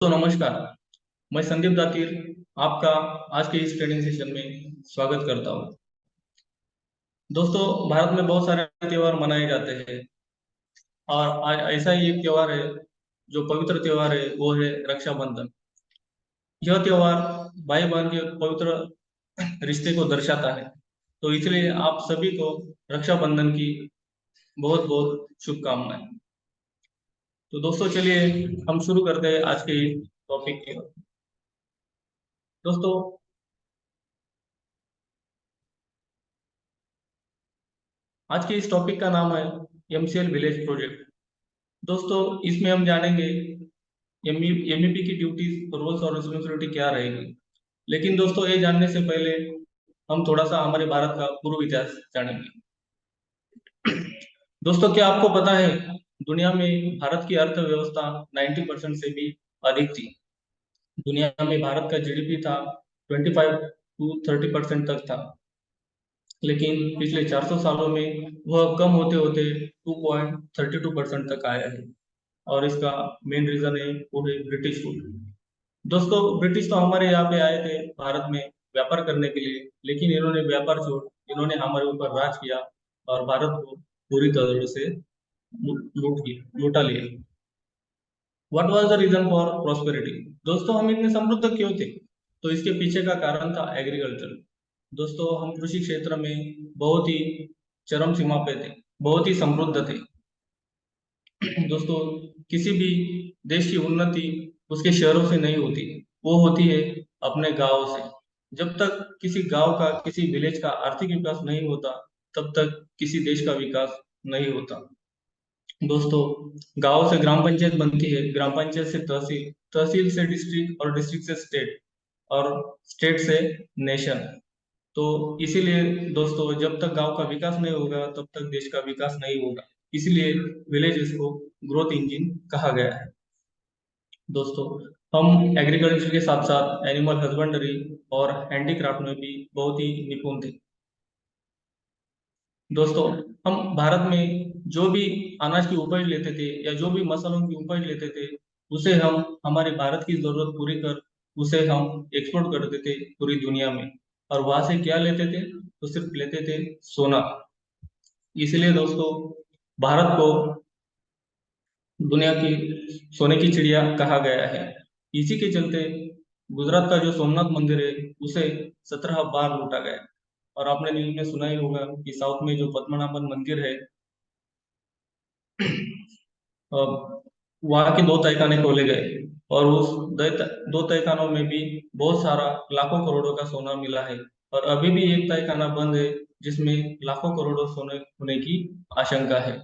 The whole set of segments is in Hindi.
तो नमस्कार। मैं संदीप दातिर आपका आज के इस ट्रेनिंग सेशन में स्वागत करता हूँ। दोस्तों, भारत में बहुत सारे त्योहार मनाए जाते हैं और आज ऐसा ही एक त्योहार है जो पवित्र त्योहार है, वो है रक्षाबंधन। यह त्योहार भाई बहन के पवित्र रिश्ते को दर्शाता है। तो इसलिए आप सभी को रक्षाबंधन की बहुत बहुत शुभकामनाएं। तो दोस्तों, चलिए हम शुरू करते हैं आज के टॉपिक की ओर। दोस्तों, आज के इस टॉपिक का नाम है एमसीएल विलेज प्रोजेक्ट। दोस्तों, इसमें हम जानेंगे एमईपी की ड्यूटीज, रोल्स और रिस्पॉन्सिबिलिटी क्या रहेगी। लेकिन दोस्तों, ये जानने से पहले हम थोड़ा सा हमारे भारत का पूर्व इतिहास जानेंगे। दोस्तों, क्या आपको पता है दुनिया में भारत की अर्थव्यवस्था 90% से भी अधिक थी। दुनिया में भारत का जीडीपी था 25 to 30% तक था। लेकिन पिछले 400 सालों में वह कम होते होते 2.32% तक आया है। और इसका मेन रीजन है वो है ब्रिटिश रूल। दोस्तों, ब्रिटिश तो हमारे यहाँ पे आए थे भारत में व्यापार करने के लिए, लेकिन इन्होंने व्यापार छोड़ इन्होंने हमारे ऊपर राज किया और भारत को पूरी तरह से लूटा लिया। What was the reason for prosperity? दोस्तों, हम इतने समृद्ध क्यों थे? तो इसके पीछे का कारण था एग्रीकल्चर। दोस्तों, हम कृषि क्षेत्र में बहुत ही चरम सीमा पे थे, बहुत ही समृद्ध थे। दोस्तों, किसी भी देश की उन्नति उसके शहरों से नहीं होती, वो होती है अपने गांव से। जब तक किसी गांव का, किसी विलेज का आर्थिक विकास नहीं होता, तब तक किसी देश का विकास नहीं होता। दोस्तों, गांव से ग्राम पंचायत बनती है, ग्राम पंचायत से तहसील, तहसील से डिस्ट्रिक्ट और डिस्ट्रिक्ट से स्टेट और स्टेट से नेशन। तो इसीलिए दोस्तों, जब तक गांव का विकास नहीं होगा तब तक देश का विकास नहीं होगा। इसलिए विलेजेस को ग्रोथ इंजन कहा गया है। दोस्तों, हम एग्रीकल्चर के साथ साथ एनिमल हस्बेंड्री और हैंडीक्राफ्ट में भी बहुत ही निपुण थे। दोस्तों, हम भारत में जो भी अनाज की उपज लेते थे या जो भी मसालों की उपज लेते थे, उसे हम हमारे भारत की जरूरत पूरी कर उसे हम एक्सपोर्ट करते थे पूरी दुनिया में। और वहां से क्या लेते थे? तो सिर्फ लेते थे सोना। इसलिए दोस्तों, भारत को दुनिया की सोने की चिड़िया कहा गया है। इसी के चलते गुजरात का जो सोमनाथ मंदिर है, उसे 17 बार लूटा गया। और आपने न्यूज में सुना ही होगा कि साउथ में जो पद्मनाभन मंदिर है, अ, वहाँ के दो तहखाने खोले गए। और उस दो तहखानों में भी बहुत सारा लाखों करोड़ों का सोना मिला है। और अभी भी एक तहखाना बंद है जिसमें लाखों करोड़ों सोने होने की आशंका है।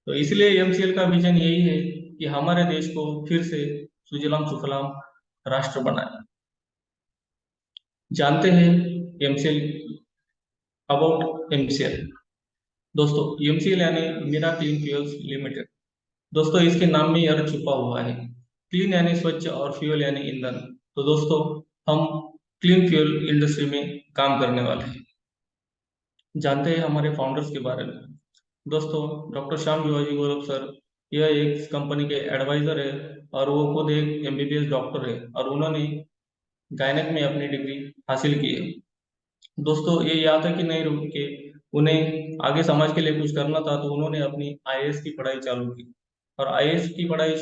तो इसलिए एमसीएल का विजन यही है कि हमारे देश को फिर से सुजलाम सुफलाम राष्ट्र बनाए। जानते हैं एमसीएल, अबाउट एमसीएल। दोस्तों, एमसीएल यानी मीरा क्लीन फ्यूल्स लिमिटेड। दोस्तों, इसके नाम में ही अर्थ छुपा हुआ है। क्लीन यानी स्वच्छ और फ्यूल यानी ईंधन। तो दोस्तों, हम क्लीन फ्यूल इंडस्ट्री में काम करने वाले हैं। जानते हैं हमारे फाउंडर्स के बारे में। दोस्तों, डॉक्टर श्याम शिवाजी गौरव सर, यह एक कंपनी के एडवाइजर है और वो खुद एक एमबीबीएस डॉक्टर है और उन्होंने गायनेक में अपनी डिग्री हासिल की है। दोस्तों, ये याद है कि नहीं रुक के उन्हें आगे समाज के लिए कुछ करना था, तो उन्होंने अपनी आईएएस की पढ़ाई चालू की। और आईएएस की पढ़ाई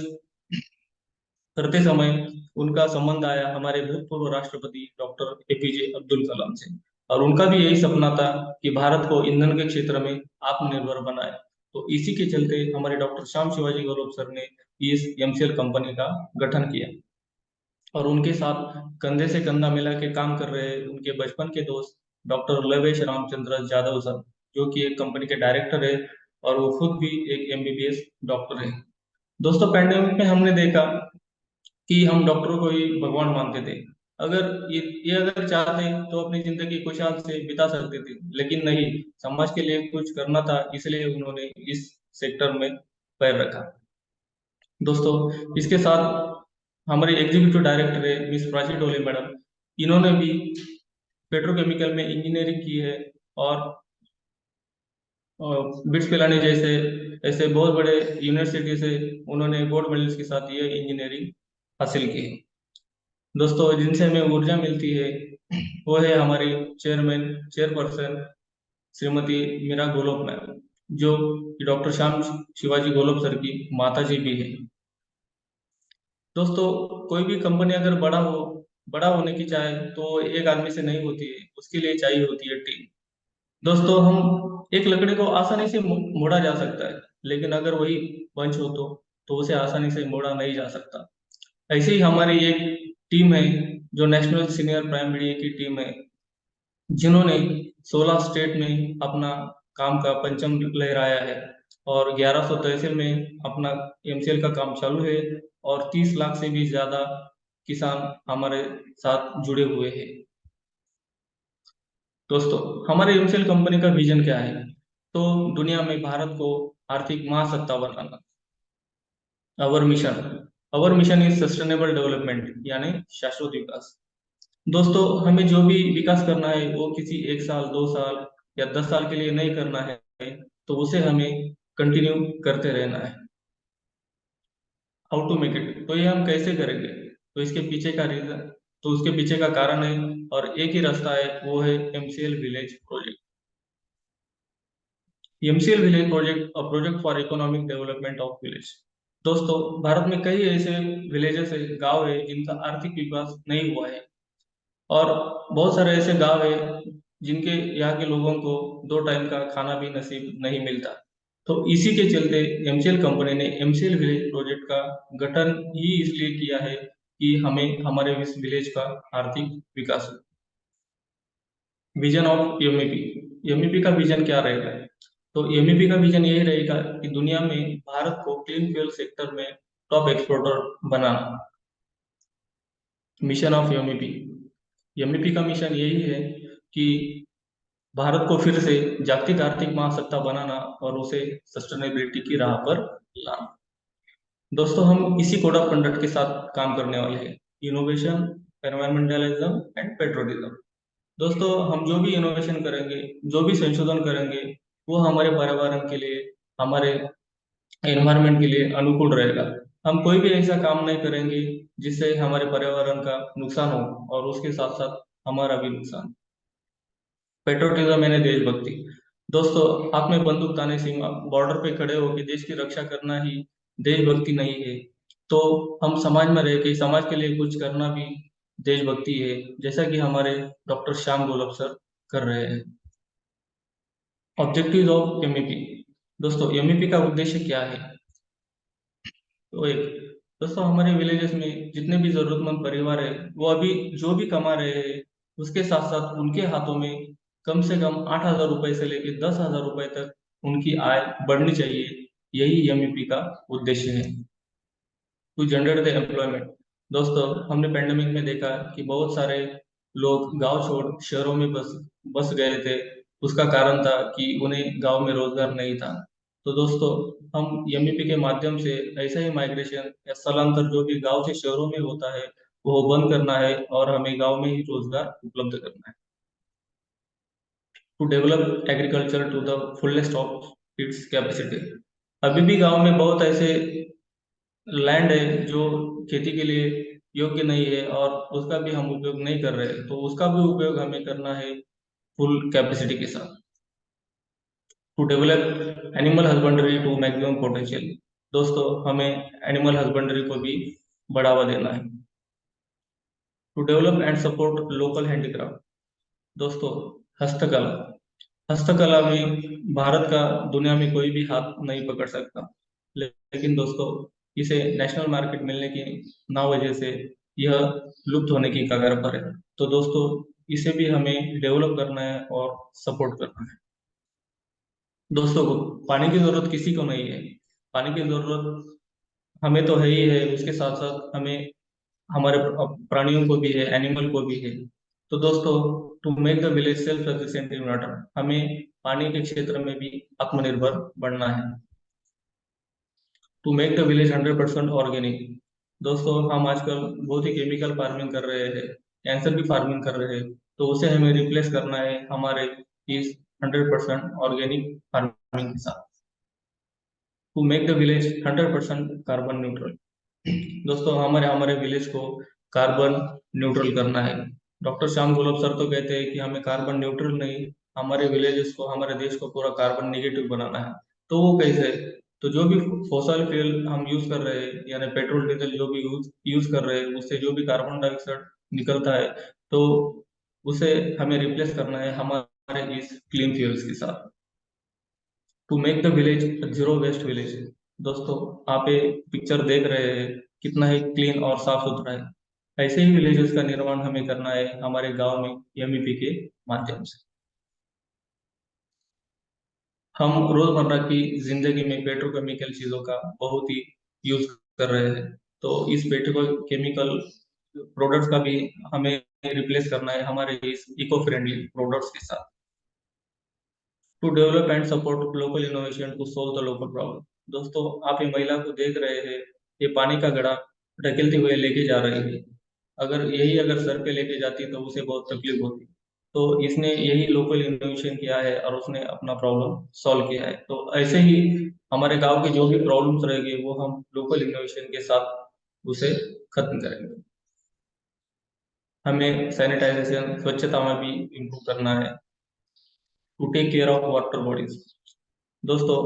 करते समय उनका संबंध आया हमारे भूतपूर्व राष्ट्रपति डॉक्टर एपीजे अब्दुल कलाम से। और उनका भी यही सपना था कि भारत को ईंधन के क्षेत्र में आत्मनिर्भर बनाए। तो इसी के चलते हमारे डॉक्टर श्याम शिवाजी गौरव सर ने इस एमसीएल कंपनी का गठन किया। और उनके साथ कंधे से कंधा मिला के काम कर रहे उनके बचपन के दोस्त डॉक्टर लवेश रामचंद्र यादव सर, जो कि एक कंपनी के डायरेक्टर है और वो खुद भी एक एमबीबीएस डॉक्टर है। दोस्तों, पैंडेमिक में हमने देखा कि हम डॉक्टरों को ही भगवान मानते थे। अगर ये अगर चाहते तो अपनी जिंदगी खुशहाल से बिता सकते थे, लेकिन नहीं, समाज के लिए कुछ करना था, इसलिए उन्होंने इस सेक्टर में पैर रखा। दोस्तों, इसके साथ हमारे एग्जीक्यूटिव डायरेक्टर है मिस प्राची डोले मैडम। इन्होंने भी पेट्रोकेमिकल में इंजीनियरिंग की है और बिट्स पिलानी जैसे ऐसे बहुत बड़े यूनिवर्सिटी से उन्होंने गोल्ड मेडल्स के साथ ये इंजीनियरिंग हासिल की है। दोस्तों जिनसे हमें ऊर्जा मिलती है वो है हमारी चेयरपर्सन श्रीमती मीरा गोलोक मैम, जो डॉक्टर श्याम शिवाजी गोलोक सर की माता जी भी है। दोस्तों कोई भी कंपनी अगर बड़ा होने की चाहे तो एक आदमी से नहीं होती है, उसके लिए चाहिए होती है टीम। दोस्तों हम एक लकड़ी को आसानी से मोड़ा जा सकता है, लेकिन अगर वही बंच हो तो उसे आसानी से मोड़ा नहीं जा सकता। ऐसे ही हमारी एक टीम है जो नेशनल सीनियर प्राइमरी की टीम है, जिन्होंने 16 स्टेट में अपना काम का परचम लहराया है और 1100 तहसील में अपना एमसीएल का काम चालू है और 30 लाख से भी ज्यादा किसान हमारे साथ जुड़े हुए हैं। दोस्तों हमारे एमसीएल कंपनी का विजन क्या है? तो दुनिया में भारत को आर्थिक महासत्ता बनाना। Our mission our mission is sustainable development, यानी शाश्वत विकास। दोस्तों हमें जो भी विकास करना है वो किसी 1 साल 2 साल या 10 साल के लिए नहीं करना है, तो उसे हमें कंटिन्यू करते रहना है। हाउ टू मेक इट, तो ये हम कैसे करेंगे? तो इसके पीछे का रीजन तो उसके पीछे का कारण है और एक ही रास्ता है, वो है MCL village project. MCL village project, a project for economic development of village. दोस्तों भारत में कई ऐसे विलेजेस है, गांव है जिनका आर्थिक विकास नहीं हुआ है और बहुत सारे ऐसे गांव है जिनके यहाँ के लोगों को 2 टाइम का खाना भी नसीब नहीं मिलता। तो इसी के चलते एमसीएल कंपनी ने एमसीएल विलेज प्रोजेक्ट का गठन ही इसलिए किया है कि हमें हमारे इस विलेज का आर्थिक विकास हो। Vision of MEP. एमईपी का विजन क्या रहेगा? तो एमईपी का विजन यही रहेगा कि दुनिया में भारत को क्लीन फ्यूल सेक्टर में top exporter banana. Mission of MEP. MEP का मिशन यही है कि भारत को फिर से जागतिक आर्थिक महासत्ता बनाना और उसे सस्टेनेबिलिटी की राह पर लाना। दोस्तों हम इसी कोड ऑफ कंडक्ट के साथ काम करने वाले हैं, इनोवेशन, एनवायरमेंटलिज्म एंड पेट्रोलिज्म। दोस्तों हम जो भी इनोवेशन करेंगे, जो भी संशोधन करेंगे, वो हमारे पर्यावरण के लिए, हमारे एनवायरमेंट के लिए अनुकूल रहेगा। हम कोई भी ऐसा काम नहीं करेंगे जिससे हमारे पर्यावरण का नुकसान हो और उसके साथ साथ हमारा भी नुकसान। पेट्रोटिज्म यानी देशभक्ति। दोस्तों हाथ में बंदूक ताने सीमा बॉर्डर पे खड़े होकर देश की रक्षा करना ही देशभक्ति नहीं है, तो हम समाज में रह के समाज के लिए कुछ करना भी देशभक्ति है, जैसा कि हमारे डॉक्टर श्याम गोलब सर कर रहे हैं। Objective of MEP. दोस्तों एमईपी का उद्देश्य क्या है? तो एक, दोस्तों हमारे विलेजेस में जितने भी जरूरतमंद परिवार है वो अभी जो भी कमा रहे हैं, उसके साथ साथ उनके हाथों में कम से कम 8,000 रुपए से लेकर 10,000 रुपए तक उनकी आय बढ़नी चाहिए। यही एमईपी का उद्देश्य है, टू जनरेट द एम्प्लॉयमेंट। दोस्तों हमने पेंडेमिक में देखा कि बहुत सारे लोग गांव छोड़ शहरों में बस बस गए थे। उसका कारण था कि उन्हें गांव में रोजगार नहीं था। तो दोस्तों हम एमईपी के माध्यम से ऐसा ही माइग्रेशन या स्थलांतर जो भी गांव से शहरों में होता है वो बंद करना है और हमें गांव में ही रोजगार उपलब्ध करना है। To develop agriculture to the fullest of its capacity. अभी भी गांव में बहुत ऐसे लैंड है जो खेती के लिए योग्य नहीं है और उसका भी हम उपयोग नहीं कर रहे हैं, तो उसका भी उपयोग हमें करना है फुल कैपेसिटी के साथ। To develop animal husbandry to maximum potential. दोस्तों हमें एनिमल हस्बेंड्री को भी बढ़ावा देना है। To develop and support local handicraft. दोस्तों हस्तकला, हस्तकला में भारत का दुनिया में कोई भी हाथ नहीं पकड़ सकता, लेकिन दोस्तों इसे नेशनल मार्केट मिलने की ना वजह से यह लुप्त होने की कगार पर है। तो दोस्तों इसे भी हमें डेवलप करना है और सपोर्ट करना है। दोस्तों पानी की जरूरत किसी को नहीं है, पानी की जरूरत हमें तो है ही है, उसके साथ साथ हमें हमारे प्राणियों को भी है, एनिमल को भी है। तो दोस्तों to make the village self sufficient in water, हमें पानी के क्षेत्र में भी आत्मनिर्भर बनना है। To make the village 100% organic. दोस्तों हम आजकल बहुत ही केमिकल फार्मिंग कर रहे हैं, कैंसर की फार्मिंग कर रहे हैं, तो उसे हमें रिप्लेस करना है हमारे इस 100% ऑर्गेनिक फार्मिंग के साथ। To make the village 100% carbon neutral. दोस्तों हमारे हमारे विलेज को कार्बन न्यूट्रल करना है। डॉक्टर श्याम गुलाब सर तो कहते हैं कि हमें कार्बन न्यूट्रल नहीं, हमारे विलेजेस को, हमारे देश को पूरा कार्बन निगेटिव बनाना है। तो वो कैसे? तो जो भी फॉसल फ्यूल हम यूज कर रहे हैं, यानी पेट्रोल डीजल जो भी यूज यूज कर रहे हैं, उससे जो भी कार्बन डाइऑक्साइड निकलता है, तो उसे हमें रिप्लेस करना है हमारे इस क्लीन फ्यूल्स के साथ, to make the village zero waste village. दोस्तों आप ये पिक्चर देख रहे हैं, कितना ही क्लीन और साफ सुथरा है। ऐसे ही विलेजेस का निर्माण हमें करना है हमारे गांव में एमईपी के माध्यम से। हम रोजमर्रा की जिंदगी में पेट्रोकेमिकल चीजों का बहुत ही यूज कर रहे हैं, तो इस पेट्रोकेमिकल प्रोडक्ट्स का भी हमें रिप्लेस करना है हमारे इस इको फ्रेंडली प्रोडक्ट्स के साथ, to develop and support local innovation to solve the local problem. दोस्तों आप ये महिला को देख रहे हैं, ये पानी का घड़ा ढकेलते हुए लेके जा रही है। अगर सर पे लेके जाती तो उसे बहुत तकलीफ होती। तो इसने यही लोकल इनोवेशन किया है और उसने अपना प्रॉब्लम सॉल्व किया है। तो ऐसे ही हमारे गांव की जो भी प्रॉब्लम्स रहेगी वो हम लोकल इनोवेशन के साथ उसे खत्म करेंगे। हमें सैनिटाइजेशन, स्वच्छता में भी इम्प्रूव करना है, to take care of water bodies. दोस्तों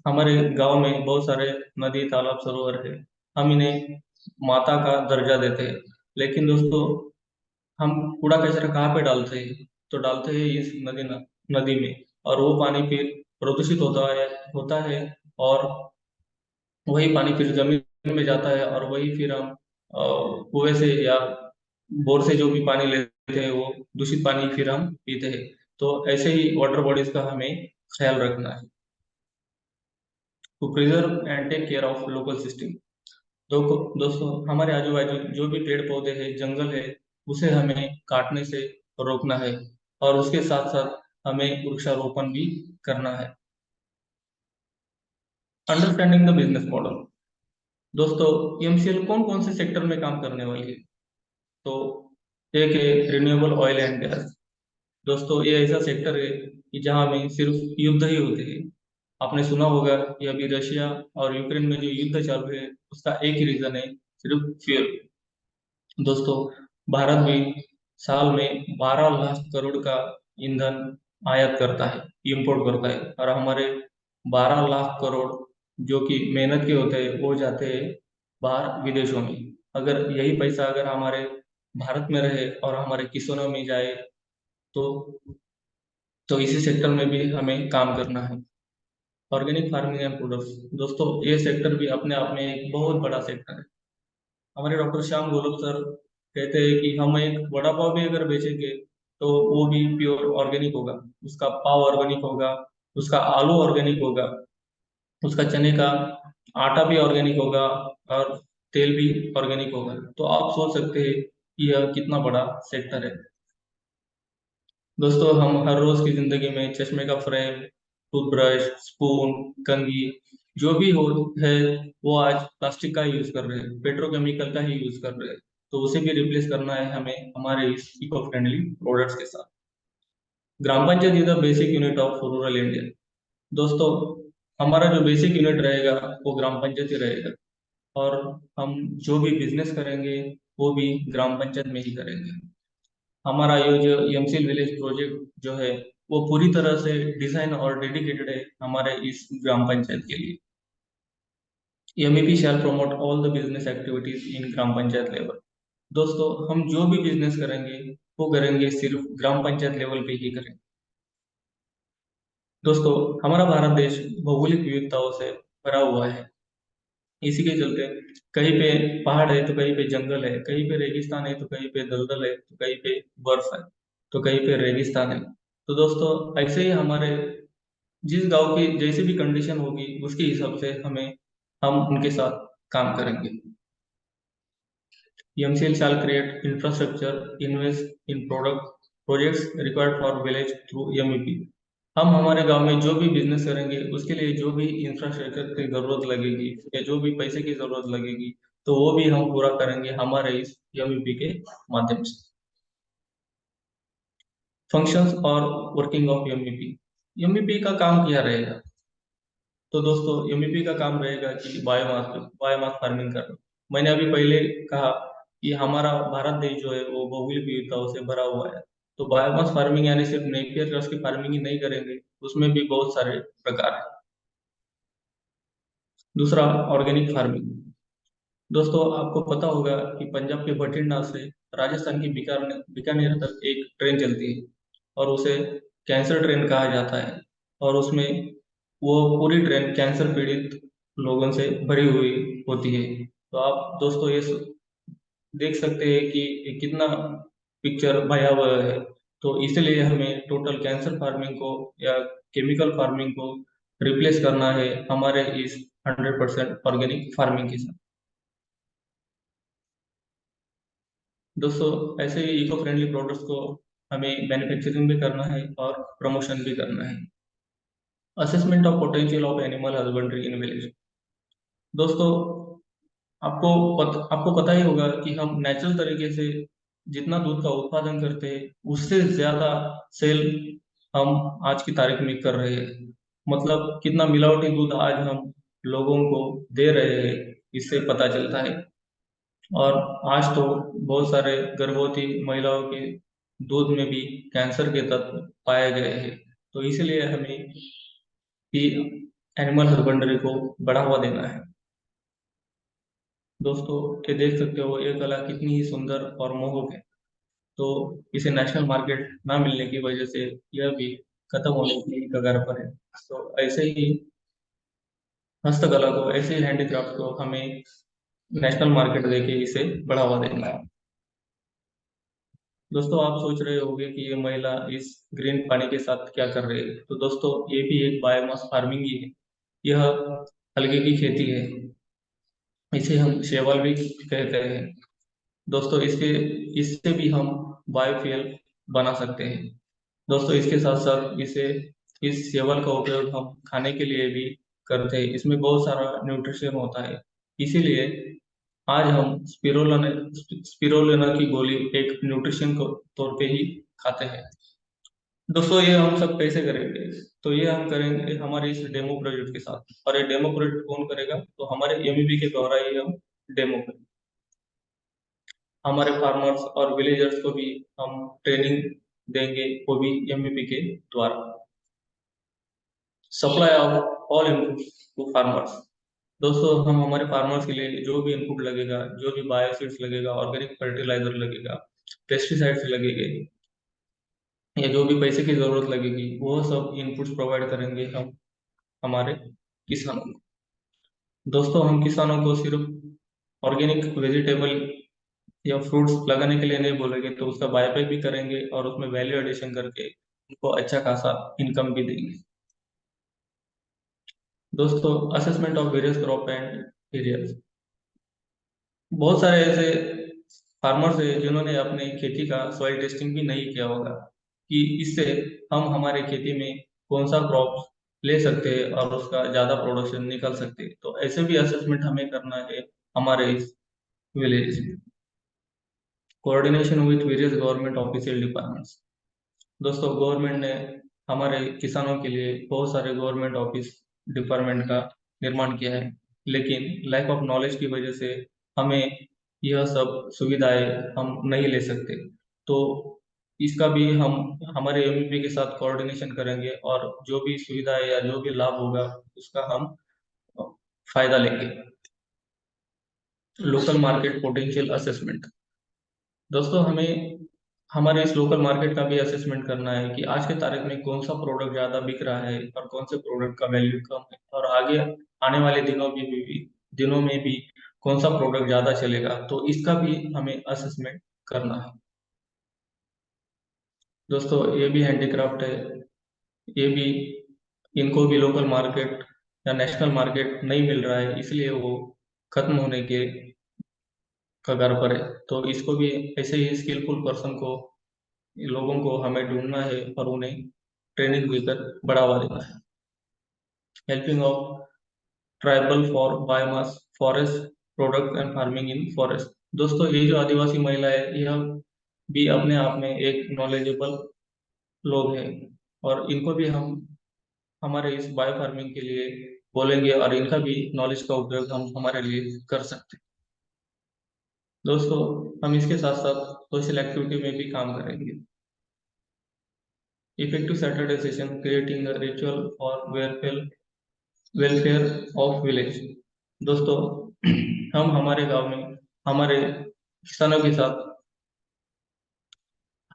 हमारे गांव में बहुत सारे नदी, तालाब, सरोवर है। हम इन्हें माता का दर्जा देते हैं, लेकिन दोस्तों हम कूड़ा कचरा कहाँ पे डालते हैं? तो डालते हैं इस नदी में, और वो पानी फिर प्रदूषित होता है, और वही पानी फिर जमीन में जाता है, और वही फिर हम कुएं से या बोर से जो भी पानी लेते हैं वो दूषित पानी फिर हम पीते हैं। तो ऐसे ही वाटर बॉडीज का हमें ख्याल रखना है, to preserve and take care of local system. दोस्तों हमारे आजू बाजू जो भी पेड़ पौधे हैं, जंगल है, उसे हमें काटने से रोकना है, और उसके साथ साथ हमें वृक्षारोपण भी करना है। Understanding the business model. दोस्तों एमसीएल कौन कौन से सेक्टर में काम करने वाली है? तो एक है रिन्यूएबल ऑयल एंड गैस। दोस्तों ये ऐसा सेक्टर है कि जहाँ में सिर्फ युद्ध ही होते हैं। आपने सुना होगा कि अभी रशिया और यूक्रेन में जो युद्ध चालू है, उसका एक ही रीजन है, सिर्फ फ्यूल। दोस्तों भारत भी साल में 12 लाख करोड़ का ईंधन आयात करता है, इंपोर्ट करता है, और हमारे 12 लाख करोड़ जो कि मेहनत के होते हैं वो जाते हैं बाहर विदेशों में। अगर यही पैसा अगर हमारे भारत में रहे और हमारे किसानों में जाए, तो इसी सेक्टर में भी हमें काम करना है। Organic farming and products. दोस्तों ये सेक्टर भी अपने आप में एक बहुत बड़ा सेक्टर है। हमारे डॉक्टर श्याम गोलब सर कहते हैं कि हम एक वड़ा पाव भी अगर बेचेंगे तो वो भी प्योर ऑर्गेनिक होगा, उसका पाव ऑर्गेनिक होगा, उसका आलू ऑर्गेनिक होगा, उसका चने का आटा भी ऑर्गेनिक होगा, और तेल भी ऑर्गेनिक होगा। तो आप सोच सकते हैं कि यह कितना बड़ा सेक्टर है। दोस्तों हम हर रोज की जिंदगी में चश्मे का फ्रेम, टूथब्रश, स्पून, कंघी, जो भी हो है, वो आज प्लास्टिक का ही यूज कर रहे हैं, पेट्रोकेमिकल का ही यूज कर रहे हैं। तो उसे भी रिप्लेस करना है हमें हमारे इस इको फ्रेंडली प्रोडक्ट्स के साथ। Gram panchayat is the basic unit of rural India. दोस्तों हमारा जो बेसिक यूनिट रहेगा वो ग्राम पंचायत ही रहेगा, और हम जो भी बिजनेस करेंगे वो भी ग्राम पंचायत में ही करेंगे। हमारा ये जो एमसीएल विलेज प्रोजेक्ट जो है, वो पूरी तरह से डिजाइन और डेडिकेटेड है हमारे इस ग्राम पंचायत के लिए। MEP shall promote all the business activities in gram panchayat level. दोस्तों हम जो भी बिजनेस करेंगे वो करेंगे सिर्फ ग्राम पंचायत लेवल पे ही करेंगे। दोस्तों हमारा भारत देश भौगोलिक विविधताओं से भरा हुआ है। इसी के चलते कहीं पे पहाड़ है तो कहीं पे जंगल है, कहीं पे रेगिस्तान है तो कहीं पे दलदल है, तो कहीं पे बर्फ है, तो कहीं पे रेगिस्तान है। तो दोस्तों ऐसे ही हमारे जिस गांव की जैसी भी कंडीशन होगी उसके हिसाब से हम उनके साथ काम करेंगे। MCL shall create infrastructure, invest in product projects required for village through MEP। हम हमारे गांव में जो भी बिजनेस करेंगे उसके लिए जो भी इंफ्रास्ट्रक्चर की जरूरत लगेगी या जो भी पैसे की जरूरत लगेगी, तो वो भी हम पूरा करेंगे हमारे इस एमईपी के माध्यम से। फंक्शंस और वर्किंग ऑफ एमईपी। एमईपी का काम क्या रहेगा? तो दोस्तों एमईपी का काम रहेगा कि बायोमास फार्मिंग करना। मैंने अभी पहले कहा कि हमारा भारत देश जो है वो भौगोलिक विविधताओं से भरा हुआ है। तो बायोमास फार्मिंग यानी सिर्फ नेपियर घास की फार्मिंग ही नहीं करेंगे, उसमें भी बहुत सारे प्रकार हैं। दूसरा, ऑर्गेनिक फार्मिंग। दोस्तों आपको पता होगा कि पंजाब के बठिंडा से राजस्थान की बीकानेर बीकानेर तक एक ट्रेन चलती है और उसे कैंसर ट्रेन कहा जाता है। और उसमें वो पूरी ट्रेन कैंसर पीड़ित लोगों से भरी हुई होती है। तो आप दोस्तों ये देख सकते हैं कि ये कितना पिक्चर भयावह है। तो इसलिए हमें टोटल कैंसर फार्मिंग को या केमिकल फार्मिंग को रिप्लेस करना है हमारे इस 100% ऑर्गेनिक फार्मिंग के साथ। दोस्तों ऐसे ही इको फ्रेंडली प्रोडक्ट्स को हमें मैन्युफैक्चरिंग भी करना है और प्रमोशन भी करना है। Assessment of potential of animal husbandry in village. दोस्तों आपको पता ही होगा कि हम नेचुरल तरीके से जितना दूध का उत्पादन करते हैं उससे ज्यादा सेल हम आज की तारीख में कर रहे हैं। मतलब कितना मिलावटी दूध आज हम लोगों को दे रहे हैं, इससे पता चलता है। और आज तो बहुत सारे गर्भवती महिलाओं के दूध में भी कैंसर के तत्व पाए गए हैं। तो इसलिए हमें भी एनिमल हस्बेंड्री को बढ़ावा देना है। दोस्तों ये देख सकते हो ये कला कितनी ही सुंदर और मोहक है। तो इसे नेशनल मार्केट ना मिलने की वजह से यह भी खत्म होने की कगार पर है। तो ऐसे ही हस्तकला को, ऐसे ही हैंडीक्राफ्ट को हमें नेशनल मार्केट देके इसे बढ़ावा देना है। दोस्तों आप सोच रहे होंगे कि ये महिला इस ग्रीन पानी के साथ क्या कर रही है। तो दोस्तों ये भी एक बायोमास फार्मिंग ही है। यह अलगे की खेती है। इसे हम शैवाल भी कहते हैं। दोस्तों इसके इससे भी हम बायोफ्यूल बना सकते हैं। दोस्तों इसके साथ साथ इस शैवाल का उपयोग हम खाने के लिए भी करते हैं। इसमें बहुत सारा न्यूट्रिशन होता है। इसीलिए आज हम स्पिरोलिना की गोली एक न्यूट्रिशन को तौर पे ही खाते हैं। दोस्तों ये हम सब कैसे करेंगे? तो ये हम करेंगे हमारे इस डेमो प्रोजेक्ट के साथ। और ये डेमो प्रोजेक्ट कौन करेगा? तो हमारे एमईबी के द्वारा ही हम डेमो करेंगे। हमारे फार्मर्स और विलेजर्स को भी हम ट्रेनिंग देंगे, वो भी एमईबी के द्वारा। Supply of all input to farmers. दोस्तों हम हमारे फार्मर्स के लिए जो भी इनपुट लगेगा, जो भी बायोसीड्स लगेगा, ऑर्गेनिक फर्टिलाइजर लगेगा, पेस्टिसाइड्स लगेंगे, या जो भी पैसे की जरूरत लगेगी, वो सब इनपुट्स प्रोवाइड करेंगे हम हमारे किसानों को। दोस्तों हम किसानों को सिर्फ ऑर्गेनिक वेजिटेबल या फ्रूट्स लगाने के लिए नहीं बोलेंगे, तो उसका बायोपैक भी करेंगे और उसमें वैल्यू एडिशन करके उनको अच्छा खासा इनकम भी देंगे। दोस्तों assessment of various crop and areas. बहुत सारे ऐसे फार्मर्स है जिन्होंने अपने खेती का सॉइल टेस्टिंग भी नहीं किया होगा कि इससे हम हमारे खेती में कौन सा क्रॉप ले सकते हैं और उसका ज्यादा प्रोडक्शन निकल सकते हैं। तो ऐसे भी असेसमेंट हमें करना है हमारे इस विलेज में। Coordination with various government official departments. दोस्तों गवर्नमेंट ने हमारे किसानों के लिए बहुत सारे गवर्नमेंट ऑफिस डिपार्टमेंट का निर्माण किया है, लेकिन लैक ऑफ नॉलेज की वजह से हमें यह सब सुविधाएं हम नहीं ले सकते। तो इसका भी हम हमारे एमईपी के साथ कोऑर्डिनेशन करेंगे और जो भी सुविधाएं या जो भी लाभ होगा उसका हम फायदा लेंगे। Local market potential assessment. दोस्तों हमें हमारे इस लोकल मार्केट का भी असेसमेंट करना है कि आज के तारीख में कौन सा प्रोडक्ट ज्यादा बिक रहा है और कौन से प्रोडक्ट का वैल्यू कम है, और आगे आने वाले दिनों में भी कौन सा प्रोडक्ट ज्यादा चलेगा। तो इसका भी हमें असेसमेंट करना है। दोस्तों ये भी हैंडीक्राफ्ट है। ये भी इनको भी लोकल मार्केट या नेशनल मार्केट नहीं मिल रहा है, इसलिए वो खत्म होने के कगार पर है। तो इसको भी ऐसे ही स्किलफुल पर्सन को, लोगों को हमें ढूंढना है और उन्हें ट्रेनिंग देकर बढ़ावा देना है। Helping of tribal for biomass forest product and farming in forest. दोस्तों ये जो आदिवासी महिला है यह भी अपने आप में एक नॉलेजेबल लोग हैं, और इनको भी हम हमारे इस बायो फार्मिंग के लिए बोलेंगे और इनका भी नॉलेज का उपयोग हम हमारे लिए कर सकते हैं। दोस्तों हम इसके साथ साथ सोशल एक्टिविटी में भी काम करेंगे। Effective Saturday session, creating a ritual for welfare of village. दोस्तों हम हमारे गांव में हमारे किसानों के साथ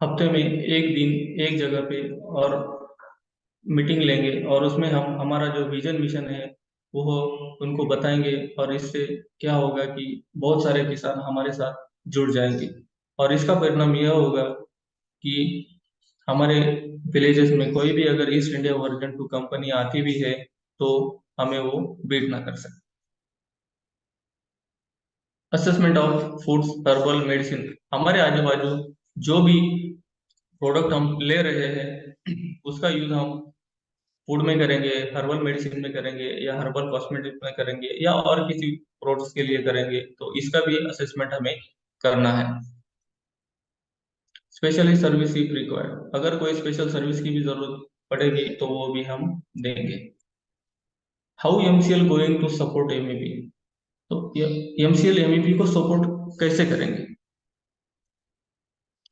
हफ्ते में एक दिन एक जगह पे और मीटिंग लेंगे, और उसमें हम हमारा जो विजन मिशन है वो उनको बताएंगे, और इससे क्या होगा कि बहुत सारे किसान हमारे साथ जुड़ जाएंगे, और इसका परिणाम यह होगा कि हमारे विलेजेस में कोई भी अगर east India version two company आती भी है तो हमें वो बीट ना कर सके। Assessment of foods, herbal medicine. हमारे आजू बाजू जो भी प्रोडक्ट हम ले रहे हैं उसका यूज हम फूड में करेंगे, हर्बल मेडिसिन में करेंगे, या हर्बल कॉस्मेटिक में करेंगे, या और किसी प्रोडक्ट्स के लिए करेंगे, तो इसका भी असेसमेंट हमें करना है। स्पेशली सर्विस इफ रिक्वायर्ड, अगर कोई स्पेशल सर्विस की भी जरूरत पड़ेगी तो वो भी हम देंगे। How MCL going to support MEP. तो एमसीएल एमईपी को सपोर्ट कैसे करेंगे?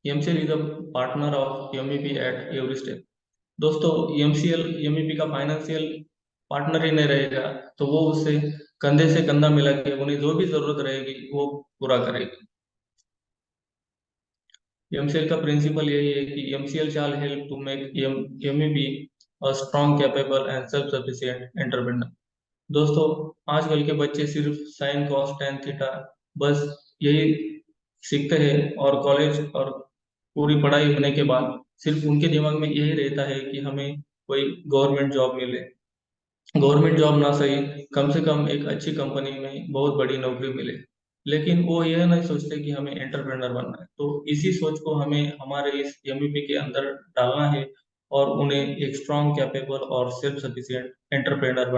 MCL is a partner of MEP at every step. दोस्तों एमसीएल एमईपी का फाइनेंशियल पार्टनर ही नहीं रहेगा तो वो उससे कंधे से कंधा मिला के उन्हें जो भी जरूरत रहेगी वो पूरा करेगी। एमसीएल का प्रिंसिपल यही है कि MCL shall help to make MEP a strong, capable and self sufficient entrepreneur. दोस्तों आजकल के बच्चे सिर्फ साइन कॉस टेन थीटा बस यही सीखते हैं, और कॉलेज और पूरी पढ़ाई होने के बाद सिर्फ उनके दिमाग में यही रहता है कि हमें कोई गवर्नमेंट जॉब मिले। गवर्नमेंट जॉब ना सही, कम से कम एक अच्छी कंपनी में बहुत बड़ी नौकरी मिले, लेकिन वो यह नहीं सोचते कि हमें एंटरप्रेनर बनना है। तो इसी सोच को हमें हमारे इस एमईपी के अंदर डालना है, और उन्हें एक स्ट्रॉन्ग, कैपेबल और सेल्फ सफिशिएंट एंटरप्रेनर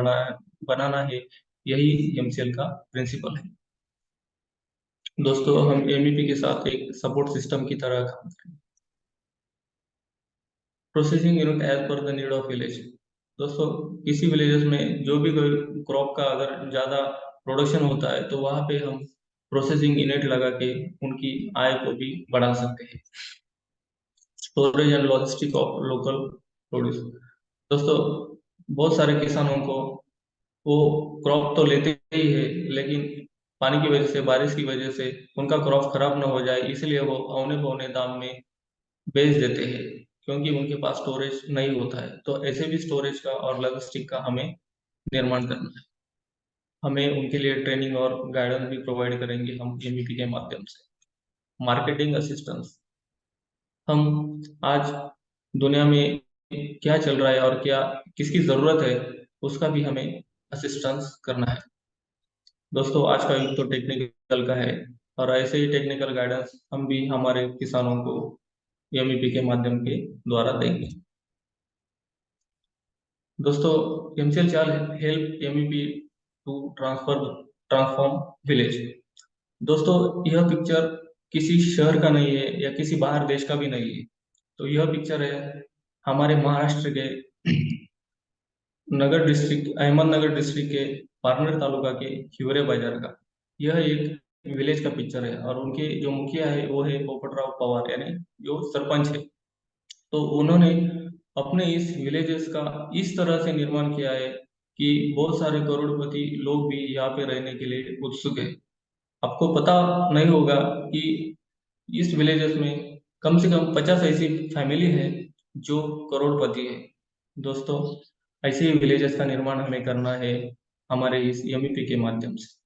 बनाना है। यही एमसीएल का प्रिंसिपल है। दोस्तों हम एमईपी के साथ एक सपोर्ट सिस्टम की तरह काम करें। Processing unit as per the need of village. दोस्तों किसी विलेजेस में जो भी कोई क्रॉप का अगर ज़्यादा प्रोडक्शन होता है तो वहाँ पे हम प्रोसेसिंग यूनिट लगा के उनकी आय को भी बढ़ा सकते हैं। Storage and logistic of local produce. दोस्तों बहुत सारे किसानों को वो क्रॉप तो लेते ही है, लेकिन पानी की वजह से, बारिश की वजह से उनका क्रॉप खराब ना हो जाए इसलिए वो औने पौने दाम में बेच देते हैं, क्योंकि उनके पास स्टोरेज नहीं होता है। तो ऐसे भी स्टोरेज का और लॉजिस्टिक का हमें निर्माण करना है। हमें उनके लिए ट्रेनिंग और गाइडेंस भी प्रोवाइड करेंगे हम एमईपी के माध्यम से। Marketing assistance. हम आज दुनिया में क्या चल रहा है और क्या किसकी जरूरत है उसका भी हमें असिस्टेंस करना है। दोस्तों आज का युग तो टेक्निकल का है, और ऐसे ही टेक्निकल गाइडेंस हम भी हमारे किसानों को एमईपी के माध्यम के द्वारा देंगे। दोस्तों MCL shall help MEP to transform village. दोस्तों यह पिक्चर किसी शहर का नहीं है या किसी बाहर देश का भी नहीं है। तो यह पिक्चर है हमारे महाराष्ट्र के नगर डिस्ट्रिक्ट, अहमदनगर डिस्ट्रिक्ट के पारनेर तालुका के हिवरे बाजार का। यह एक विलेज का पिक्चर है, और उनके जो मुखिया है वो है पोपटराव पवार, यानी जो सरपंच है। तो उन्होंने अपने इस विलेजेस का इस तरह से निर्माण किया है कि बहुत सारे करोड़पति लोग भी यहाँ पे रहने के लिए उत्सुक है। आपको पता नहीं होगा कि इस विलेजेस में कम से कम 50 ऐसी फैमिली है जो करोड़पति है। दोस्तों ऐसे ही विलेजेस का निर्माण हमें करना है हमारे इस एमईपी के माध्यम से।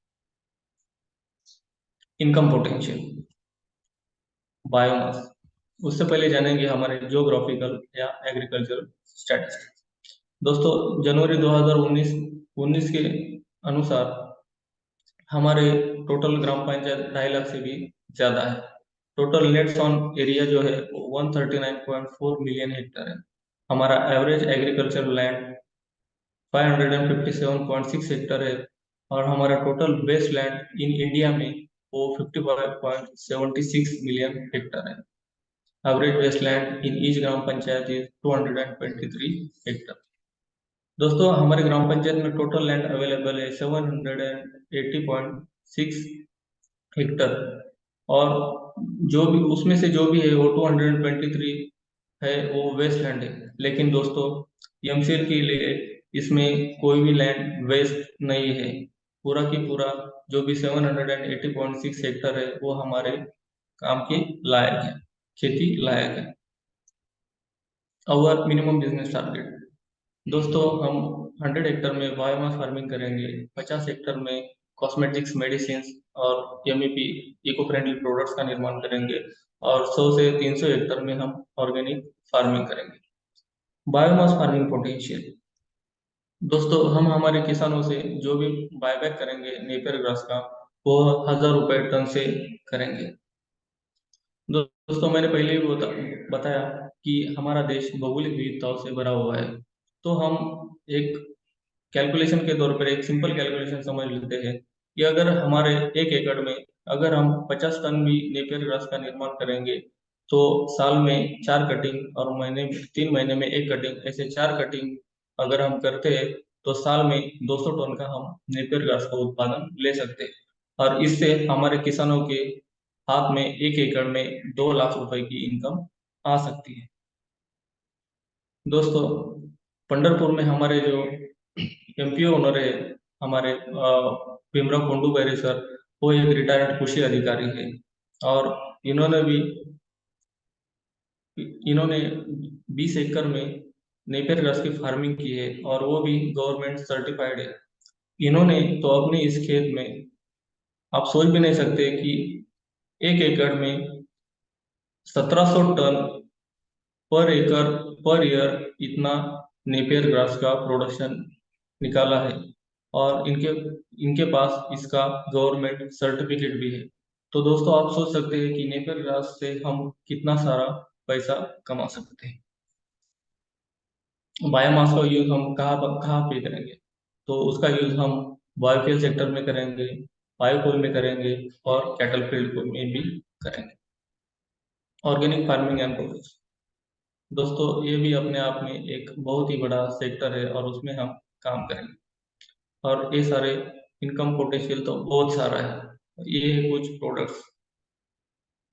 Income potential, biomass. उससे पहले जानेंगे हमारे ज्योग्राफिकल या एग्रीकल्चर स्टैटिस्टिक्स। दोस्तों जनवरी 2019 19 के अनुसार हमारे टोटल ग्राम पंचायत 2.5 लाख से भी ज्यादा है। टोटल नेट्स ऑन एरिया जो है वो 139.4 मिलियन हेक्टर है। हमारा एवरेज एग्रीकल्चर लैंड 557.6 हेक्टर है, और हमारा total waste land in India में वो 55.76 मिलियन हेक्टर है। Average waste land in each gram panchayat is 223 hectare. दोस्तों हमारे ग्राम पंचायत में टोटल लैंड अवेलेबल है 780.6 हेक्टर, और जो भी उसमें से जो भी है वो 223 है, वो वेस्ट लैंड है। लेकिन दोस्तों एमसीएल के लिए इसमें कोई भी लैंड वेस्ट नहीं है। पूरा की पूरा जो भी 780.6 हेक्टर है वो हमारे काम के लायक है, खेती लायक है। अवर मिनिमम बिजनेस टारगेट, दोस्तों हम 100 हेक्टर में बायोमास फार्मिंग करेंगे, 50 हेक्टर में कॉस्मेटिक्स मेडिसिन और एमईपी इको फ्रेंडली प्रोडक्ट्स का निर्माण करेंगे, और 100 से 300 हेक्टर में हम ऑर्गेनिक फार्मिंग करेंगे। बायोमास फार्मिंग पोटेंशियल, दोस्तों हम हमारे किसानों से जो भी बायबैक करेंगे नेपियर ग्रास का, वो 1,000 रुपए टन से करेंगे। दोस्तों मैंने पहले ही बताया कि हमारा देश भौगोलिक विविधताओं से भरा हुआ है। तो हम एक कैलकुलेशन के तौर पर एक सिंपल कैलकुलेशन समझ लेते हैं कि अगर हमारे 1 एकड़ में अगर हम 50 टन भी नेपियर ग्रास का निर्माण करेंगे, तो साल में 4 कटिंग और महीने 3 महीने में 1 कटिंग, ऐसे 4 कटिंग अगर हम करते हैं तो साल में 200 टन का हम नेपियर ग्रास का उत्पादन ले सकते हैं। और इससे हमारे किसानों के हाथ में 1 एकड़ में 2 लाख रुपए की इनकम आ सकती है। दोस्तों पंडरपुर में हमारे जो एमपीओ ओनर है, हमारे भीमराव कोंडू बैरे सर, वो एक रिटायर्ड कृषि अधिकारी है। और इन्होंने भी इन्होंने 20 एकड़ में नेपियर ग्रास की फार्मिंग की है, और वो भी गवर्नमेंट सर्टिफाइड है। इन्होंने तो अपने इस खेत में, आप सोच भी नहीं सकते कि 1 एकड़ में 1,700 टन पर एकड़ पर ईयर इतना नेपियर ग्रास का प्रोडक्शन निकाला है। और इनके इनके पास इसका गवर्नमेंट सर्टिफिकेट भी है। तो दोस्तों आप सोच सकते हैं कि नेपियर ग्रास से हम कितना सारा पैसा कमा सकते हैं। बायोमास का यूज हम कहाँ कहाँ पे करेंगे, तो उसका यूज हम बायोफ्यूल सेक्टर में करेंगे, बायोकोल में करेंगे, और कैटल फील्ड में भी करेंगे। ऑर्गेनिक फार्मिंग एंड प्रोडक्ट्स, दोस्तों ये भी अपने आप में एक बहुत ही बड़ा सेक्टर है, और उसमें हम काम करेंगे। और ये सारे इनकम पोटेंशियल तो बहुत सारा है। ये है कुछ प्रोडक्ट्स,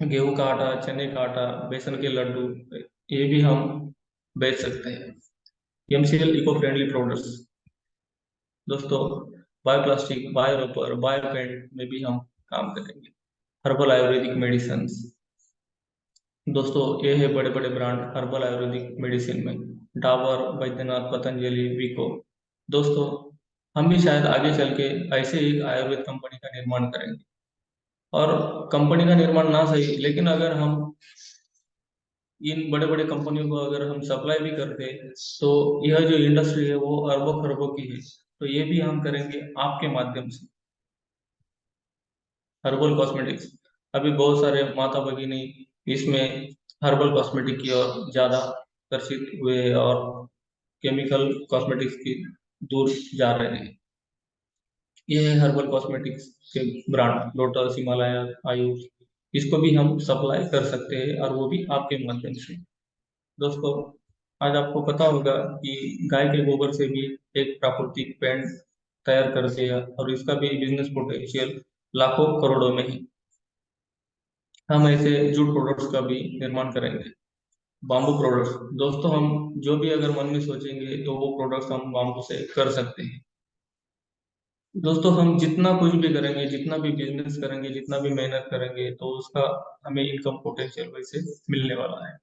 गेहूं का आटा, चने का आटा, बेसन के लड्डू, ये भी हम बेच सकते हैं। एमसीएल इको फ्रेंडली प्रोडक्ट्स, दोस्तों bioplastic, bio rubber, bio paint में भी हम काम करेंगे। हर्बल आयुर्वेदिक मेडिसिन, दोस्तों ये है बड़े बड़े ब्रांड हर्बल आयुर्वेदिक मेडिसिन में, डाबर, बैद्यनाथ, पतंजलि, विको। दोस्तों हम भी शायद आगे चल के ऐसे एक आयुर्वेद कंपनी का निर्माण करेंगे। और कंपनी का निर्माण ना सही, लेकिन अगर हम इन बड़े बड़े कंपनियों को अगर हम सप्लाई भी करते हैं, तो यह जो इंडस्ट्री है वो अरबों खरबों की है। तो ये भी हम करेंगे आपके माध्यम से। हर्बल कॉस्मेटिक्स, अभी बहुत सारे माता भगिनी इसमें हर्बल कॉस्मेटिक की ओर ज्यादा आकर्षित हुए हैं, और केमिकल कॉस्मेटिक्स की दूर जा रहे हैं। ये है हर्बल कॉस्मेटिक्स के ब्रांड लोटस, हिमालय, आयुष। इसको भी हम सप्लाई कर सकते हैं, और वो भी आपके माध्यम से। दोस्तों आज आपको पता होगा कि गाय के गोबर से भी एक प्राकृतिक पेंट तैयार कर दिया, और इसका भी बिजनेस पोटेंशियल लाखों करोड़ों में है। हम ऐसे जूट प्रोडक्ट्स का भी निर्माण करेंगे। बाम्बू प्रोडक्ट्स, दोस्तों हम जो भी अगर मन में सोचेंगे तो वो प्रोडक्ट्स हम बाम्बू से कर सकते हैं। दोस्तों हम जितना कुछ भी करेंगे, जितना भी बिजनेस करेंगे, जितना भी मेहनत करेंगे, तो उसका हमें इनकम पोटेंशियल वैसे मिलने वाला है।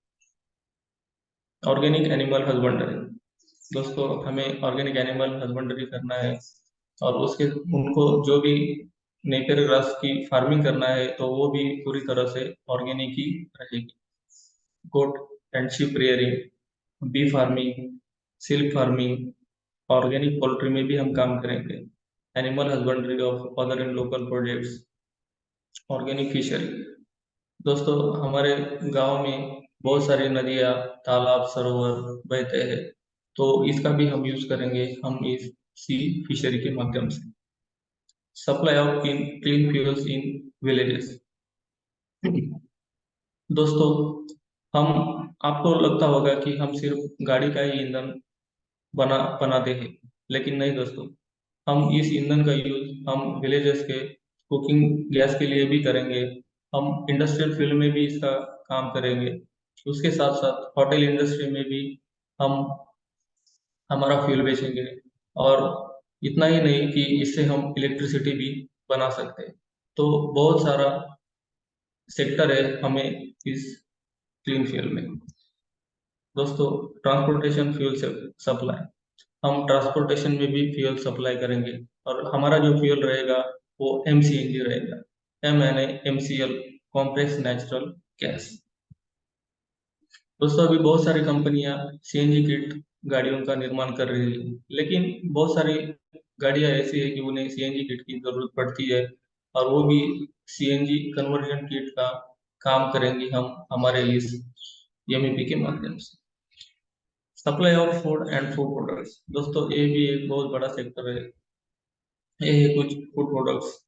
ऑर्गेनिक एनिमल हस्बेंड्री, दोस्तों हमें ऑर्गेनिक एनिमल हस्बेंड्री करना है, और उसके उनको जो भी नेपियर ग्रास की फार्मिंग करना है, तो वो भी पूरी तरह से ऑर्गेनिक ही रहेगी। Goat and sheep rearing, bee farming, silk farming, organic poultry में भी हम काम करेंगे। Animal husbandry of other in local projects, organic fishery, दोस्तों हमारे गांव में बहुत सारी नदियाँ, तालाब, सरोवर बहते हैं, तो इसका भी हम यूज करेंगे हम इस सी फिशरी के माध्यम से। Supply of clean fuels in villages, दोस्तों हम, आपको लगता होगा कि हम सिर्फ गाड़ी का ही ईंधन बनाते हैं, लेकिन नहीं दोस्तों, हम इस ईंधन का यूज हम विलेजेस के कुकिंग गैस के लिए भी करेंगे। हम इंडस्ट्रियल फील्ड में भी इसका काम करेंगे। उसके साथ साथ होटल इंडस्ट्री में भी हम हमारा फ्यूल बेचेंगे। और इतना ही नहीं कि इससे हम इलेक्ट्रिसिटी भी बना सकते हैं। तो बहुत सारा सेक्टर है हमें इस क्लीन फ्यूल में। दोस्तों, ट्रांसपोर्टेशन फ्यूल से सप्लाई, हम ट्रांसपोर्टेशन में भी फ्यूल सप्लाई करेंगे। और हमारा जो फ्यूल रहेगा वो MCNG रहेगा। एम यानी MCL, कॉम्प्लेक्स नेचुरल गैस। दोस्तों, अभी बहुत सारी कंपनियां CNG किट गाड़ियों का निर्माण कर रही है, लेकिन बहुत सारी गाड़ियां ऐसी है कि उन्हें CNG किट की जरूरत पड़ती है। और वो भी CNG कन्वर्जन किट का काम करेंगे हम हमारे इस MEP के माध्यम से। Supply of food and food products, दोस्तों ये भी एक बहुत बड़ा सेक्टर है। ये है कुछ food products.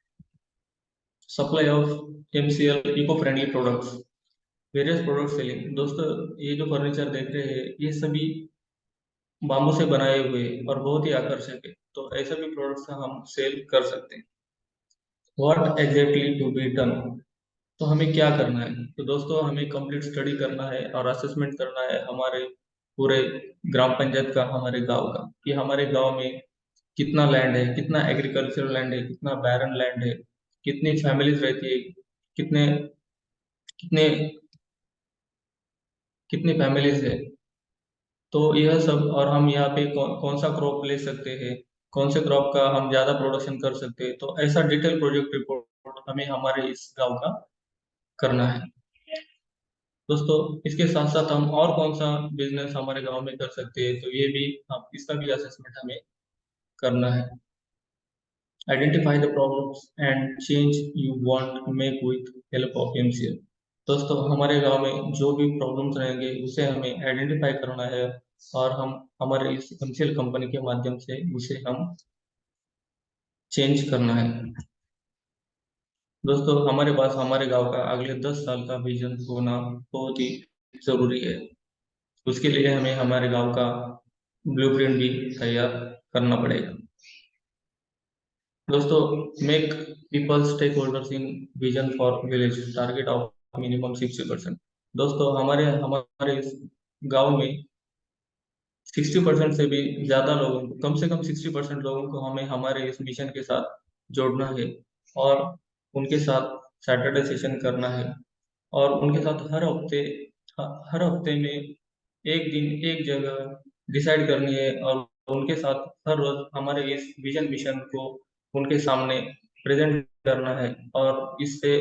Supply of MCL eco friendly products, various product selling. दोस्तों, ये जो फर्नीचर देख रहे हैं ये सभी बाम्बू से बनाए हुए और बहुत ही आकर्षक है। तो ऐसे भी प्रोडक्ट्स हम सेल कर सकते हैं। What exactly to be done, तो हमें क्या करना है? तो दोस्तों, हमें कंप्लीट स्टडी करना है और असेसमेंट करना है हमारे पूरे ग्राम पंचायत का, हमारे गांव का, कि हमारे गांव में कितना लैंड है, कितना एग्रीकल्चरल लैंड है, कितना बैरन लैंड है, कितनी फैमिलीज रहती है, कितने कितने कितनी फैमिलीज है। तो यह सब, और हम यहाँ पे कौन सा क्रॉप ले सकते हैं, कौन से क्रॉप का हम ज्यादा प्रोडक्शन कर सकते हैं। तो ऐसा डिटेल प्रोजेक्ट रिपोर्ट हमें हमारे इस गांव का करना है। दोस्तों, इसके साथ साथ हम और कौन सा बिजनेस हमारे गांव में कर सकते हैं, तो ये भी हम इसका भी असेसमेंट हमें करना है। Identify the problems and change you want to make with help of MCL। दोस्तों, हमारे गांव में जो भी प्रॉब्लम्स रहेंगे उसे हमें आइडेंटिफाई करना है, और हम हमारे इस MCL कंपनी के माध्यम से उसे हम चेंज करना है। दोस्तों, हमारे पास हमारे गांव का अगले 10 साल का विजन होना बहुत ही जरूरी है। उसके लिए हमें हमारे गांव का ब्लूप्रिंट भी तैयार करना पड़ेगा। दोस्तों, make people stakeholders in vision for village, target of minimum 60%। दोस्तों, हमारे हमारे इस गांव में 60% से भी ज्यादा लोगों को, कम से कम 60% लोगों को हमें हमारे इस मिशन के साथ जोड़ना है। और उनके साथ सैटरडे सेशन करना है। और उनके साथ हर हफ्ते में एक दिन एक जगह डिसाइड करनी है। और उनके साथ हर रोज हमारे इस विजन मिशन को उनके सामने प्रेजेंट करना है। और इससे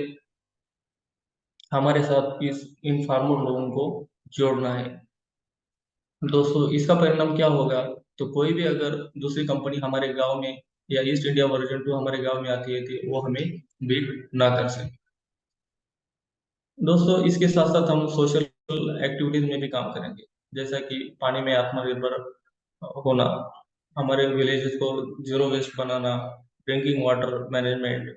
हमारे साथ इस इन फार्मर लोगों को जोड़ना है। दोस्तों, इसका परिणाम क्या होगा? तो कोई भी अगर दूसरी कंपनी हमारे गांव में या ईस्ट इंडिया वर्जन 2 हमारे गांव में आती है तो वो हमें बीट ना कर सके। दोस्तों, इसके साथ साथ हम सोशल एक्टिविटीज में भी काम करेंगे, जैसा कि पानी में आत्मनिर्भर होना, हमारे विलेजेस को जीरो वेस्ट बनाना, ड्रिंकिंग वाटर मैनेजमेंट,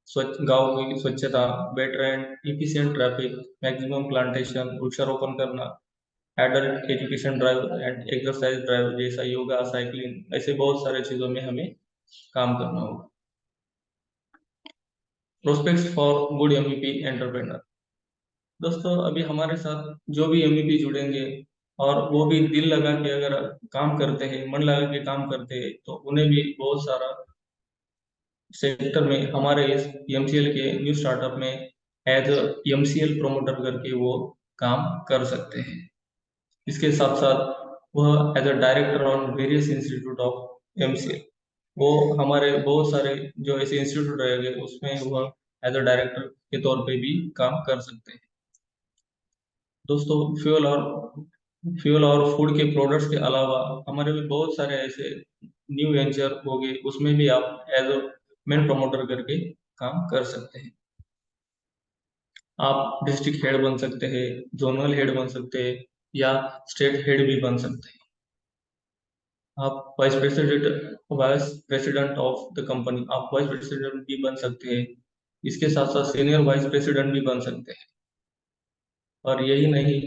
स्वच्छ गांव की स्वच्छता, better and efficient traffic, maximum plantation, वृक्षारोपण करना, adult education drive and exercise drive, जैसा योगा, साइकिलिंग, ऐसे बहुत सारे चीजों में हमें काम करना होगा। Prospects for good MEP entrepreneur. दोस्तों, अभी हमारे साथ जो भी MEP जुड़ेंगे और वो भी दिल लगा के अगर काम करते हैं, मन लगा के काम करते हैं, तो उन्हें भी बहुत सारा सेक्टर में हमारे इस MCL के न्यू स्टार्टअप में एज MCL प्रमोटर करके वो काम कर सकते हैं। इसके साथ साथ वह as a director on various institute of MCL, वो हमारे बहुत सारे जो ऐसे इंस्टीट्यूट रहेंगे उसमें वह एज अ डायरेक्टर के तौर पे भी काम कर सकते हैं। दोस्तों, फ्यूल और फूड के प्रोडक्ट्स के अलावा हमारे भी बहुत सारे ऐसे न्यू वेंचर हो गए, उसमें भी आप एज अ मेन प्रमोटर करके काम कर सकते हैं। आप डिस्ट्रिक्ट हेड बन सकते हैं, जोनल हेड बन सकते हैं, या स्टेट हेड भी बन सकते हैं। आप vice president of the company, आप वाइस प्रेसिडेंट भी बन सकते हैं। इसके साथ साथ सीनियर वाइस प्रेसिडेंट भी बन सकते हैं। और यही नहीं,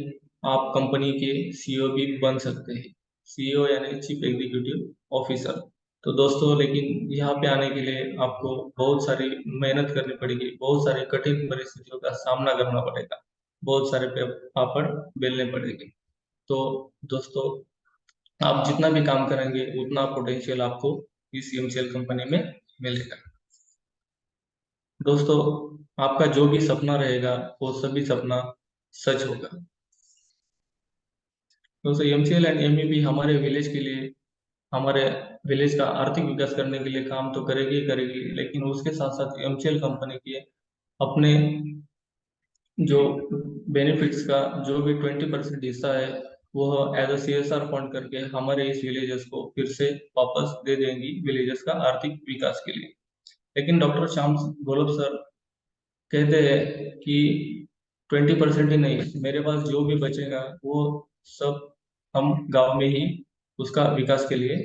आप कंपनी के CEO भी बन सकते हैं। CEO यानी चीफ एग्जीक्यूटिव ऑफिसर। तो दोस्तों लेकिन यहाँ पे आने के लिए आपको बहुत सारी मेहनत करनी पड़ेगी, बहुत सारी कठिन परिस्थितियों का सामना करना पड़ेगा, बहुत सारे पापड़ बेलने पड़ेंगे। तो दोस्तों आप जितना भी काम करेंगे उतना पोटेंशियल आपको इस एमसीएल कंपनी में मिलेगा। दोस्तों आपका जो भी सपना रहेगा वो सभी सपना सच होगा। दोस्तों एमसीएल एंड एमईबी हमारे विलेज के लिए, हमारे विलेज का आर्थिक विकास करने के लिए काम तो करेगी ही करेगी, लेकिन उसके साथ साथ एमसीएल कंपनी के अपने जो बेनिफिट्स का जो भी 20% हिस्सा है वो एज अ सीएसआर फंड करके हमारे इस विलेजेस को फिर से वापस दे देंगी विलेजेस का आर्थिक विकास के लिए। लेकिन डॉक्टर श्याम गौरव सर कहते हैं कि 20% ही नहीं, मेरे पास जो भी बचेगा वो सब हम गांव में ही उसका विकास के लिए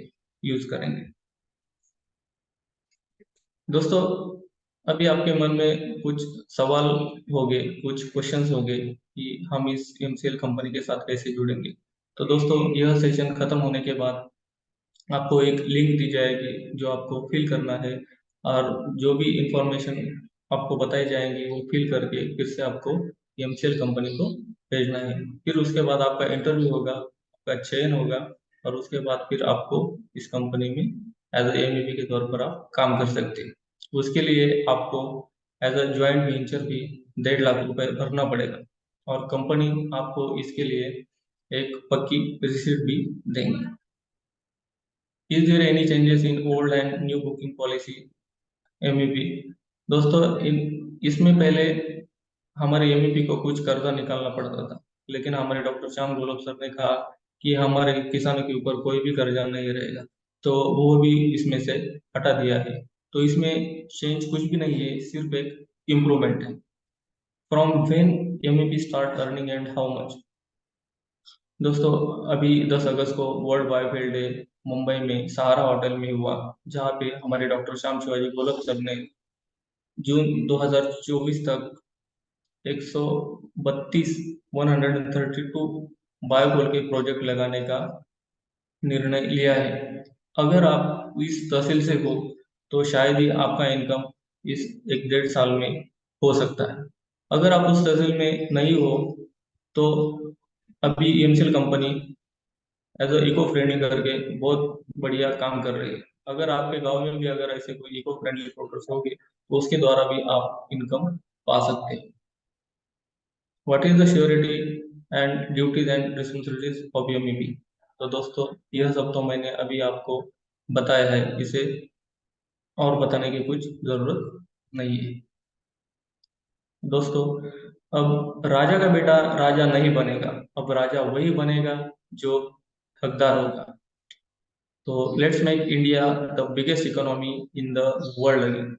यूज करेंगे। दोस्तों अभी आपके मन में कुछ सवाल होंगे, कुछ क्वेश्चंस होंगे कि हम इस एमसीएल कंपनी के साथ कैसे जुड़ेंगे। तो दोस्तों यह सेशन खत्म होने के बाद आपको एक लिंक दी जाएगी जो आपको फिल करना है, और जो भी इंफॉर्मेशन आपको बताई जाएंगी वो फिल करके फिर से आपको एमसीएल कंपनी को भेजना है। फिर उसके बाद आपका इंटरव्यू होगा, आपका चयन होगा, और उसके बाद फिर आपको इस कंपनी में एज एमईबी के तौर पर आप काम कर सकते हैं। उसके लिए आपको एज अ ज्वाइंट वेंचर भी 1.5 लाख रुपए भरना पड़ेगा, और कंपनी आपको इसके लिए एक पक्की रिसीट भी देंगी। Is there any changes in old and new booking policy MEP? दोस्तों इन इसमें पहले हमारे एमईपी को कुछ कर्जा निकालना पड़ता था, लेकिन हमारे डॉक्टर श्याम गोलप सर ने कहा कि हमारे किसानों के ऊपर कोई भी कर्जा नहीं रहेगा, तो वो भी इसमें से हटा दिया है। तो इसमें चेंज कुछ भी नहीं है, सिर्फ एक इम्प्रूवमेंट है। From when MEP start earning and how much? दोस्तों अभी 10 अगस्त को वर्ल्ड बायोफील्ड डे मुंबई में सहारा होटल में हुआ, जहाँ पे हमारे डॉक्टर श्याम शिवाजी गोलक सर ने जून 2024 तक 132 132 बायोकोल के प्रोजेक्ट लगाने का निर्णय लिया है। अगर आप इस तहसील से हो तो शायद ही आपका इनकम इस 1 1.5 साल में हो सकता है। अगर आप उस तहसील में नहीं हो तो अभी MCL company as a eco friendly करके बहुत बढ़िया काम कर रही है। अगर आपके गांव में भी अगर ऐसे कोई इको फ्रेंडली प्रोडक्ट्स होंगे तो उसके द्वारा भी आप इनकम पा सकते हैं। What is the surety and duties and responsibilities of MEB? तो दोस्तों यह सब तो मैंने अभी आपको बताया है, इसे और बताने की कुछ जरूरत नहीं है। दोस्तों अब राजा का बेटा राजा नहीं बनेगा, अब राजा वही बनेगा जो हकदार होगा। तो let's make India the biggest economy in the world again.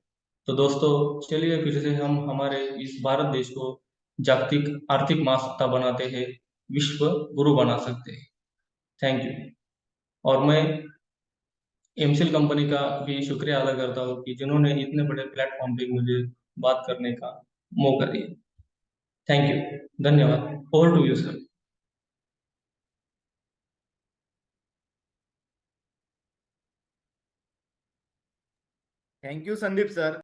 तो दोस्तों चलिए फिर से हम हमारे इस भारत देश को जागतिक आर्थिक महासत्ता बनाते हैं, विश्व गुरु बना सकते हैं। Thank you. और मैं एमसीएल कंपनी का भी शुक्रिया अदा करता हूँ कि जिन्होंने इतने बड़े प्लेटफॉर्म पे मुझे बात करने का मौका दिया। थैंक यू, धन्यवाद। Over to you sir. Thank you Sandeep sir.